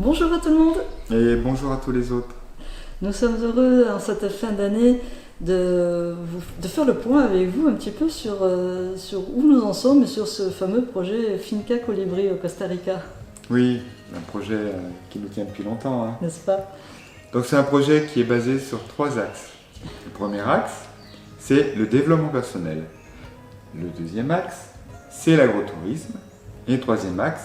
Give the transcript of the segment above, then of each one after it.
Bonjour à tout le monde. Et bonjour à tous les autres. Nous sommes heureux en cette fin d'année de faire le point avec vous un petit peu sur où nous en sommes et sur ce fameux projet Finca Colibri au Costa Rica. Oui, un projet qui nous tient depuis longtemps, hein. N'est-ce pas? Donc c'est un projet qui est basé sur 3 axes. Le premier axe, c'est le développement personnel. Le deuxième axe, c'est l'agrotourisme. Et le troisième axe,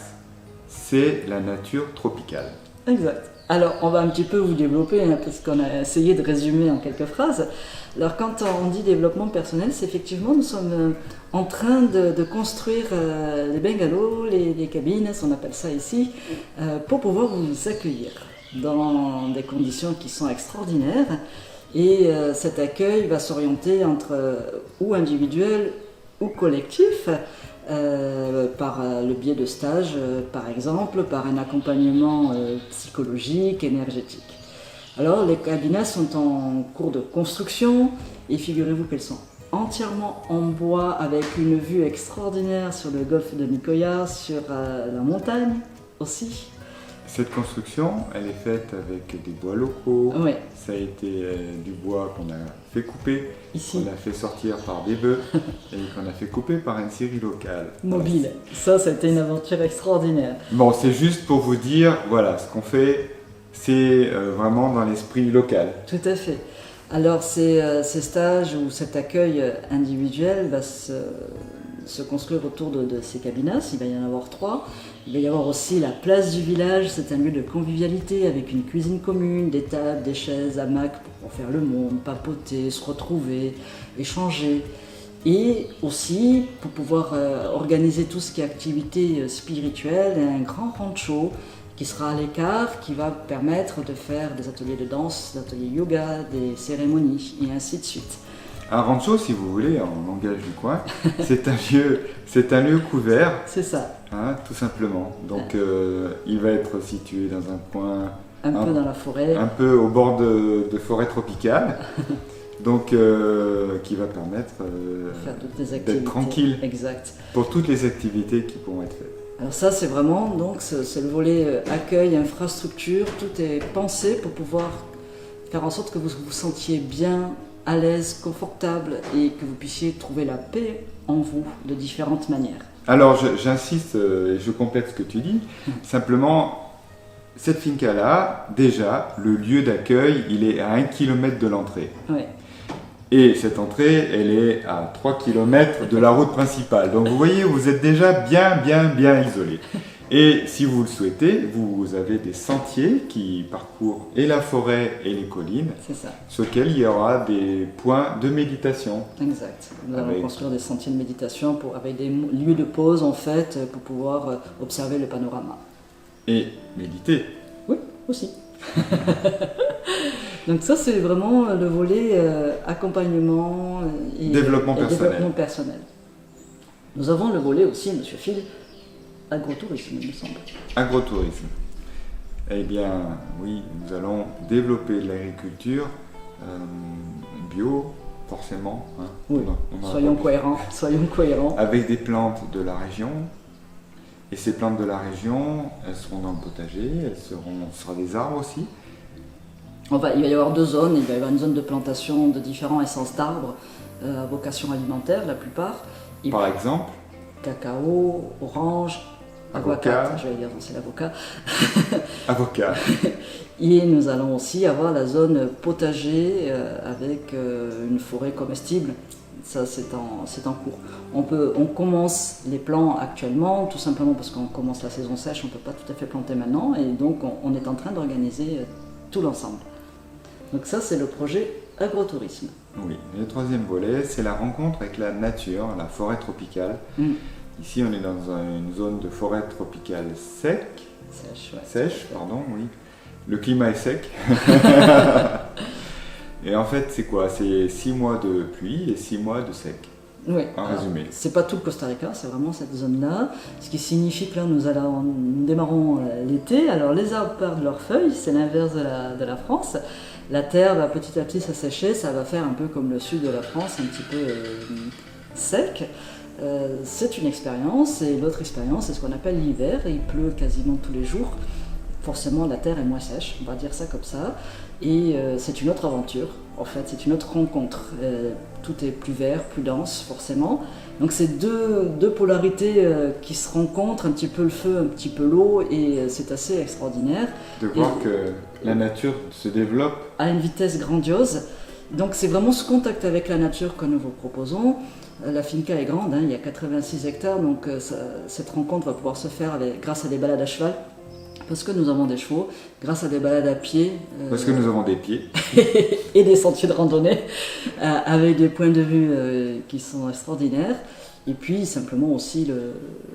c'est la nature tropicale. Exact. Alors, on va un petit peu vous développer, parce qu'on a essayé de résumer en quelques phrases. Alors, quand on dit développement personnel, c'est effectivement, nous sommes en train de construire les bungalows, les cabines, on appelle ça ici, pour pouvoir vous accueillir dans des conditions qui sont extraordinaires. Et cet accueil va s'orienter entre ou individuel ou collectif, par le biais de stages, par exemple, par un accompagnement psychologique, énergétique. Alors, les cabines sont en cours de construction et figurez-vous qu'elles sont entièrement en bois avec une vue extraordinaire sur le golfe de Nicoya, sur la montagne aussi. Cette construction, elle est faite avec des bois locaux. Ouais. Ça a été du bois qu'on a fait couper, Ici. qu'on a fait sortir par des bœufs et qu'on a fait couper par une scierie locale. Mobile. Ça a été une aventure extraordinaire. Bon, c'est juste pour vous dire, voilà, ce qu'on fait, c'est vraiment dans l'esprit local. Tout à fait. Alors, ces stages ou cet accueil individuel va se construire autour de ces cabinas. Il va y en avoir 3. Il va y avoir aussi la place du village. C'est un lieu de convivialité avec une cuisine commune, des tables, des chaises, hamacs pour faire le monde, papoter, se retrouver, échanger. Et aussi pour pouvoir organiser tout ce qui est activité spirituelle, un grand rancho qui sera à l'écart, qui va permettre de faire des ateliers de danse, des ateliers yoga, des cérémonies et ainsi de suite. Un rancho, si vous voulez, en langage du coin, c'est un lieu couvert. C'est ça. Hein, tout simplement. Donc il va être situé dans un coin Un peu dans la forêt. Un peu au bord de forêt tropicale. Donc qui va permettre faire toutes les activités. d'être tranquille. Exact. Pour toutes les activités qui pourront être faites. Alors ça c'est vraiment donc c'est le volet accueil, infrastructure, tout est pensé pour pouvoir faire en sorte que vous vous sentiez bien, à l'aise, confortable et que vous puissiez trouver la paix en vous de différentes manières. Alors j'insiste et je complète ce que tu dis. Simplement, cette finca-là, déjà, le lieu d'accueil, il est à 1 km de l'entrée. Ouais. Et cette entrée, elle est à 3 km de la route principale. Donc vous voyez, vous êtes déjà bien isolé. Et si vous le souhaitez, vous avez des sentiers qui parcourent et la forêt et les collines, C'est ça. sur lesquels il y aura des points de méditation. Exact. Nous allons construire des sentiers de méditation avec des lieux de pause en fait pour pouvoir observer le panorama. Et méditer. Oui, aussi. Donc ça c'est vraiment le volet accompagnement et Développement personnel. Nous avons le volet aussi, Monsieur Phil, agrotourisme, il me semble. Agrotourisme. Eh bien, oui, nous allons développer de l'agriculture bio, forcément. Hein. Oui, soyons cohérents. Avec des plantes de la région. Et ces plantes de la région, elles seront dans le potager, ce sera des arbres aussi. Il va y avoir 2 zones. Il va y avoir une zone de plantation de différentes essences d'arbres à vocation alimentaire, la plupart. Et par exemple, cacao, orange, avocat. Je vais dire, c'est l'avocat. Avocat. Et nous allons aussi avoir la zone potager avec une forêt comestible. Ça, c'est en cours. On commence les plants actuellement, tout simplement parce qu'on commence la saison sèche, on ne peut pas tout à fait planter maintenant, et donc on est en train d'organiser tout l'ensemble. Donc ça, c'est le projet agrotourisme. Oui, et le troisième volet, c'est la rencontre avec la nature, la forêt tropicale. Ici, on est dans une zone de forêt tropicale sèche, pardon, oui. Le climat est sec. Et en fait, c'est quoi? C'est 6 mois de pluie et 6 mois de sec. Oui. En résumé. C'est pas tout le Costa Rica, c'est vraiment cette zone-là. Ce qui signifie que là, nous démarrons l'été. Alors, les arbres perdent leurs feuilles, c'est l'inverse de la France. La terre va petit à petit s'assécher, ça va faire un peu comme le sud de la France, un petit peu sec. C'est une expérience, et l'autre expérience, c'est ce qu'on appelle l'hiver. Il pleut quasiment tous les jours. forcément la terre est moins sèche, on va dire ça comme ça, et c'est une autre aventure, en fait, c'est une autre rencontre. Tout est plus vert, plus dense, forcément. Donc c'est deux polarités qui se rencontrent, un petit peu le feu, un petit peu l'eau, et c'est assez extraordinaire. De voir que la nature se développe à une vitesse grandiose. Donc c'est vraiment ce contact avec la nature que nous vous proposons. La finca est grande, hein, il y a 86 hectares, donc cette rencontre va pouvoir se faire grâce à des balades à cheval, parce que nous avons des chevaux, grâce à des balades à pied. Parce que nous avons des pieds. et des sentiers de randonnée, avec des points de vue qui sont extraordinaires. Et puis simplement aussi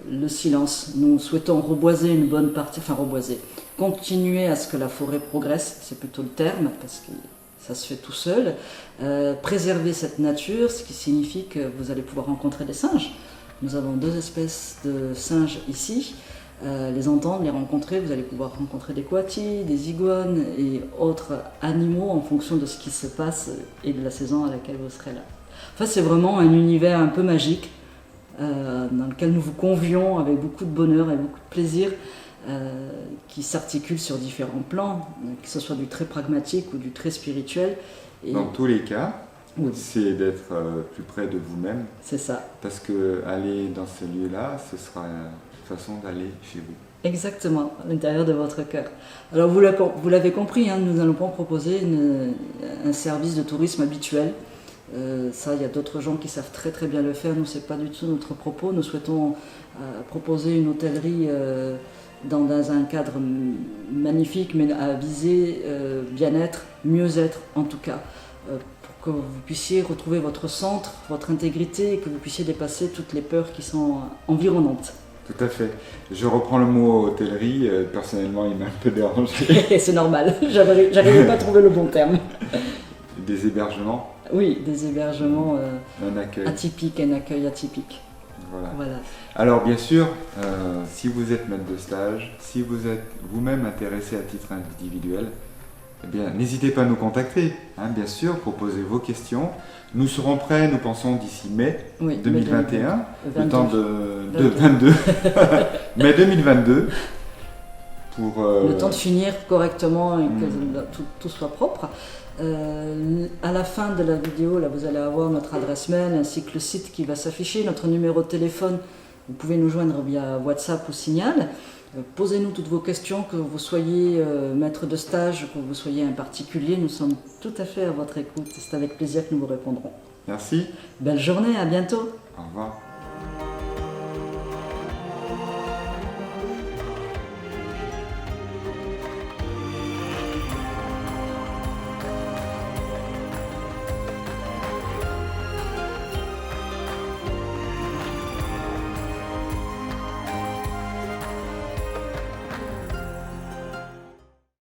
le silence. Nous souhaitons reboiser une bonne partie, enfin reboiser, continuer à ce que la forêt progresse, c'est plutôt le terme, parce que ça se fait tout seul. Préserver cette nature, ce qui signifie que vous allez pouvoir rencontrer des singes. Nous avons 2 espèces de singes ici. Les entendre, les rencontrer, vous allez pouvoir rencontrer des coatis, des iguanes et autres animaux en fonction de ce qui se passe et de la saison à laquelle vous serez là. Enfin, c'est vraiment un univers un peu magique dans lequel nous vous convions avec beaucoup de bonheur et beaucoup de plaisir, qui s'articule sur différents plans, que ce soit du très pragmatique ou du très spirituel. Et dans tous les cas, oui, c'est d'être plus près de vous-même. C'est ça. Parce que aller dans ce lieu-là, ce sera une façon d'aller chez vous. Exactement, à l'intérieur de votre cœur. Alors vous l'avez compris, hein, nous n'allons pas proposer un service de tourisme habituel. Ça, il y a d'autres gens qui savent très très bien le faire. Nous, c'est pas du tout notre propos. Nous souhaitons proposer une hôtellerie dans un cadre magnifique, mais à viser bien-être, mieux-être en tout cas, pour que vous puissiez retrouver votre centre, votre intégrité, et que vous puissiez dépasser toutes les peurs qui sont environnantes. Tout à fait. Je reprends le mot hôtellerie. Personnellement, il m'a un peu dérangé. C'est normal. J'arrivais pas à trouver le bon terme. Des hébergements. Oui, des hébergements un accueil atypique, un accueil atypique. Voilà. Alors bien sûr, si vous êtes maître de stage, si vous êtes vous-même intéressé à titre individuel, eh bien n'hésitez pas à nous contacter. Hein, bien sûr, proposez vos questions. Nous serons prêts, nous pensons, d'ici mai 2021, le temps de 22, mai 2022, pour... le temps de finir correctement et que tout soit propre. À la fin de la vidéo, là, vous allez avoir notre adresse mail ainsi que le site qui va s'afficher, notre numéro de téléphone. Vous pouvez nous joindre via WhatsApp ou Signal. Posez-nous toutes vos questions, que vous soyez maître de stage, que vous soyez un particulier. Nous sommes tout à fait à votre écoute. C'est avec plaisir que nous vous répondrons. Merci. Belle journée, à bientôt. Au revoir.